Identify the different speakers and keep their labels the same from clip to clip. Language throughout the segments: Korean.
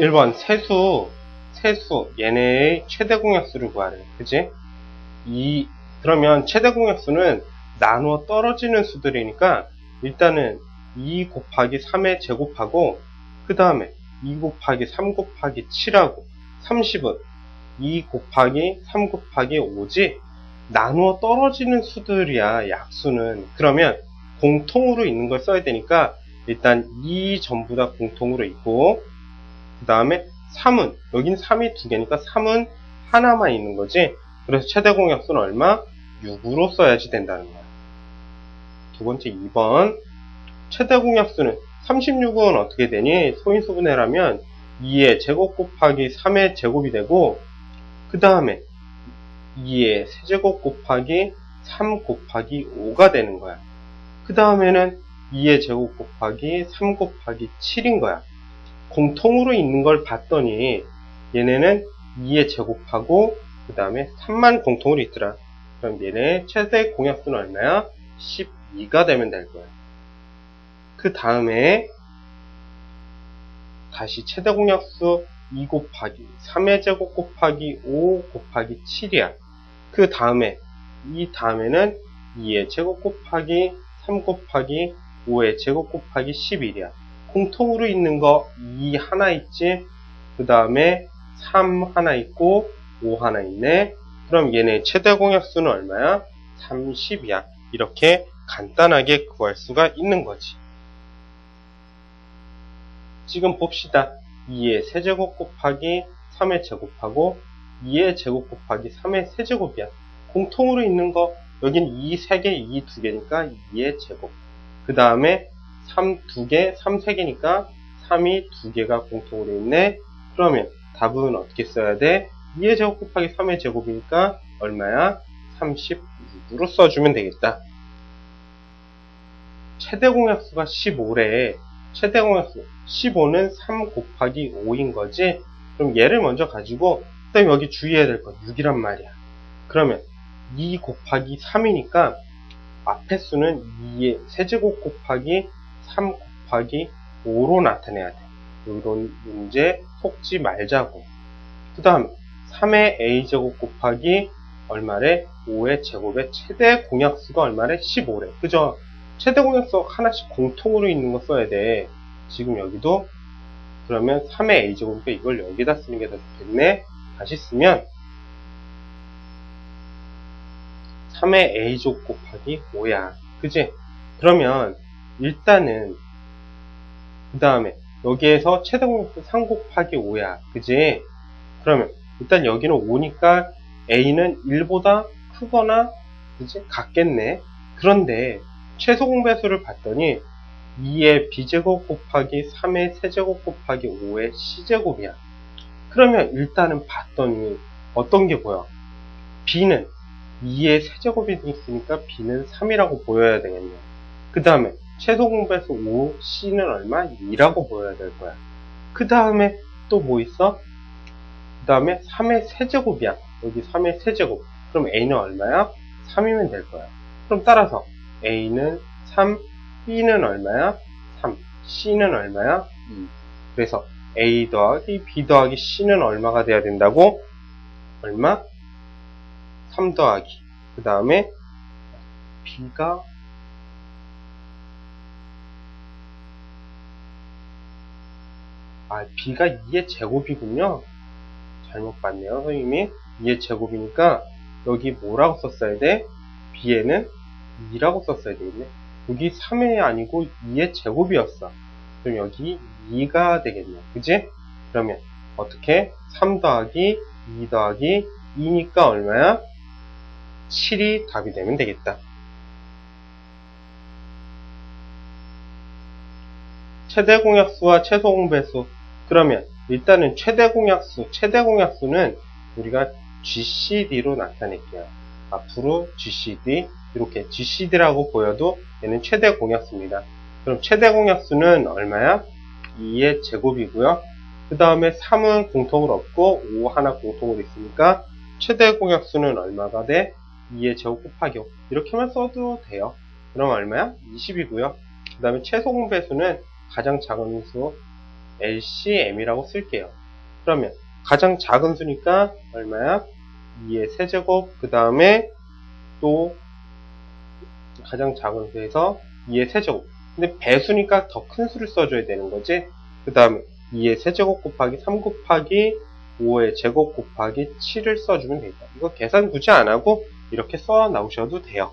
Speaker 1: 1번 세수 얘네의 최대 공약수를 구하래. 그지? 그러면 최대 공약수는 나누어 떨어지는 수들이니까 일단은 2 곱하기 3의 제곱하고 그 다음에 2 곱하기 3 곱하기 7하고 30은 2 곱하기 3 곱하기 5지 나누어 떨어지는 수들이야. 약수는. 그러면 공통으로 있는 걸 써야 되니까 일단 이 전부 다 공통으로 있고 그 다음에 3은 여긴 3이 두 개니까 3은 하나만 있는 거지. 그래서 최대 공약수는 얼마? 6으로 써야지 된다는 거야. 두 번째 2번 최대 공약수는 36은 어떻게 되니? 소인수분해라면 2의 제곱 곱하기 3의 제곱이 되고 그 다음에 2의 세제곱 곱하기 3 곱하기 5가 되는 거야. 그 다음에는 2의 제곱 곱하기 3 곱하기 7인 거야. 공통으로 있는 걸 봤더니 얘네는 2의 제곱하고 그 다음에 3만 공통으로 있더라. 그럼 얘네 최대 공약수는 얼마야? 12가 되면 될 거야. 그 다음에 다시 최대 공약수 2 곱하기 3의 제곱 곱하기 5 곱하기 7이야. 그 다음에 이 다음에는 2의 제곱 곱하기 3 곱하기 5의 제곱 곱하기 11이야. 공통으로 있는 거 2 하나 있지? 그 다음에 3 하나 있고 5 하나 있네. 그럼 얘네 최대 공약수는 얼마야? 30이야. 이렇게 간단하게 구할 수가 있는 거지. 지금 봅시다. 2의 세제곱 곱하기 3의 제곱하고 2의 제곱 곱하기 3의 세제곱이야. 공통으로 있는 거 여긴 2 3개, 2 2개니까 2의 제곱. 그 다음에 3 2개, 3 3개니까 3이 2개가 공통으로 있네. 그러면 답은 어떻게 써야 돼? 2의 제곱 곱하기 3의 제곱이니까 얼마야? 36으로 써주면 되겠다. 최대 공약수가 15래. 최대 공약수 15는 3 곱하기 5인 거지. 그럼 얘를 먼저 가지고 그다음에 여기 주의해야 될 건 6이란 말이야. 그러면 2 곱하기 3이니까 앞에 수는 2의 세제곱 곱하기 3 곱하기 5로 나타내야 돼. 이런 문제 속지 말자고. 그 다음에 3의 a제곱 곱하기 얼마래? 5의 제곱의 최대 공약수가 얼마래? 15래. 그죠? 최대 공약수 하나씩 공통으로 있는 거 써야 돼. 지금 여기도 그러면 3의 a제곱이니까 이걸 여기다 쓰는 게 더 좋겠네. 다시 쓰면 3의 a제곱 곱하기 5야. 그지? 그러면 일단은 그 다음에 여기에서 최대 공약수 3 곱하기 5야. 그지? 그러면 일단 여기는 5니까 a는 1보다 크거나 그지? 같겠네. 그런데 최소 공배수를 봤더니 2의 b제곱 곱하기 3의 세제곱 곱하기 5의 c제곱이야. 그러면 일단은 봤더니 어떤 게 보여? b는 2의 세제곱이 있으니까 b는 3이라고 보여야 되겠네. 그 다음에 최소 공배수 5, c는 얼마? 2라고 보여야 될 거야. 그 다음에 또 뭐 있어? 그 다음에 3의 세제곱이야. 여기 3의 세제곱. 그럼 a는 얼마야? 3이면 될 거야. 그럼 따라서 a는 3, b는 얼마야? 3, c는 얼마야? 2. 그래서 a 더하기 b 더하기 c는 얼마가 돼야 된다고? 얼마? 3 더하기. 그 다음에 b가 b가 2의 제곱이군요. 잘못 봤네요, 선생님이. 2의 제곱이니까 여기 뭐라고 썼어야 돼? b에는 2라고 썼어야 되겠네. 여기 3이 아니고 2의 제곱이었어. 그럼 여기 2가 되겠네. 그지? 그러면 어떻게? 3 더하기 2 더하기 2니까 얼마야? 7이 답이 되면 되겠다. 최대 공약수와 최소 공배수. 그러면 일단은 최대 공약수는 우리가 GCD로 나타낼게요. 앞으로 GCD, 이렇게 GCD라고 보여도 얘는 최대 공약수입니다. 그럼 최대 공약수는 얼마야? 2의 제곱이고요. 그 다음에 3은 공통으로 없고 5 하나 공통으로 있으니까 최대 공약수는 얼마가 돼? 2의 제곱 곱하기 5. 이렇게만 써도 돼요. 그럼 얼마야? 20이고요. 그 다음에 최소 공배수는 가장 작은 수 LCM이라고 쓸게요. 그러면 가장 작은 수니까 얼마야? 2의 세제곱, 그 다음에 또 가장 작은 수에서 2의 세제곱. 근데 배수니까 더 큰 수를 써줘야 되는 거지. 그 다음에 2의 세제곱 곱하기 3 곱하기 5의 제곱 곱하기 7을 써주면 되겠다. 이거 계산 굳이 안 하고 이렇게 써 나오셔도 돼요.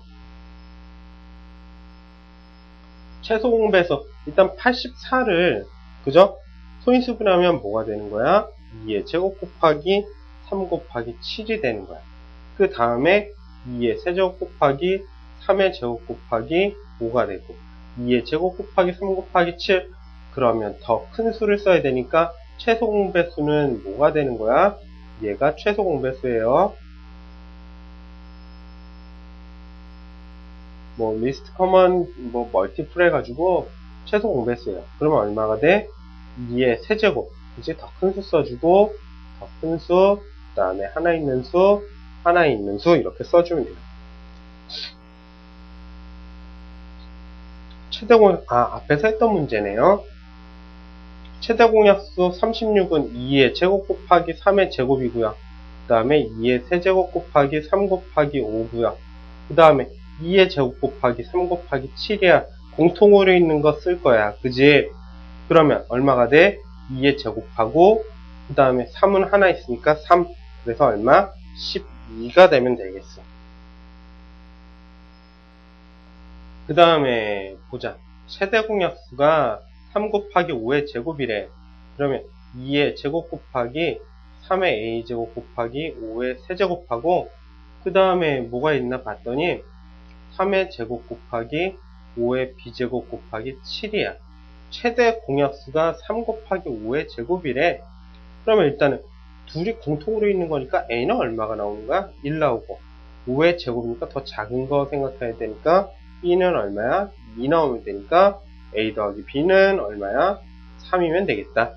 Speaker 1: 최소 공배수 일단 84를 그죠? 소인수분하면 뭐가 되는 거야? 2의 제곱 곱하기 3 곱하기 7이 되는 거야. 그 다음에 2의 세제곱 곱하기 3의 제곱 곱하기 5가 되고 2의 제곱 곱하기 3 곱하기 7 그러면 더 큰 수를 써야 되니까 최소 공배수는 뭐가 되는 거야? 얘가 최소 공배수예요. 뭐 리스트 커먼 뭐 멀티플 해가지고 최소 공배수예요. 그러면 얼마가 돼? 2의 세제곱 이제 더 큰 수 써주고 더 큰 수, 그 다음에 하나 있는 수, 하나 있는 수 이렇게 써주면 돼요. 최대공약 앞에서 했던 문제네요. 최대공약수 36은 2의 제곱 곱하기 3의 제곱이고요. 그 다음에 2의 세제곱 곱하기 3 곱하기 5고요. 그 다음에 2의 제곱 곱하기 3 곱하기 7이야. 공통으로 있는 거 쓸 거야. 그지? 그러면 얼마가 돼? 2의 제곱하고 그 다음에 3은 하나 있으니까 3. 그래서 얼마? 12가 되면 되겠어. 그 다음에 보자. 최대 공약수가 3 곱하기 5의 제곱이래. 그러면 2의 제곱 곱하기 3의 a제곱 곱하기 5의 세제곱하고 그 다음에 뭐가 있나 봤더니 3의 제곱 곱하기 5의 b제곱 곱하기 7이야. 최대 공약수가 3 곱하기 5의 제곱이래. 그러면 일단은 둘이 공통으로 있는 거니까 a는 얼마가 나오는가? 1 나오고 5의 제곱이니까 더 작은 거 생각해야 되니까 b는 얼마야? 2 나오면 되니까 a 더하기 b는 얼마야? 3이면 되겠다.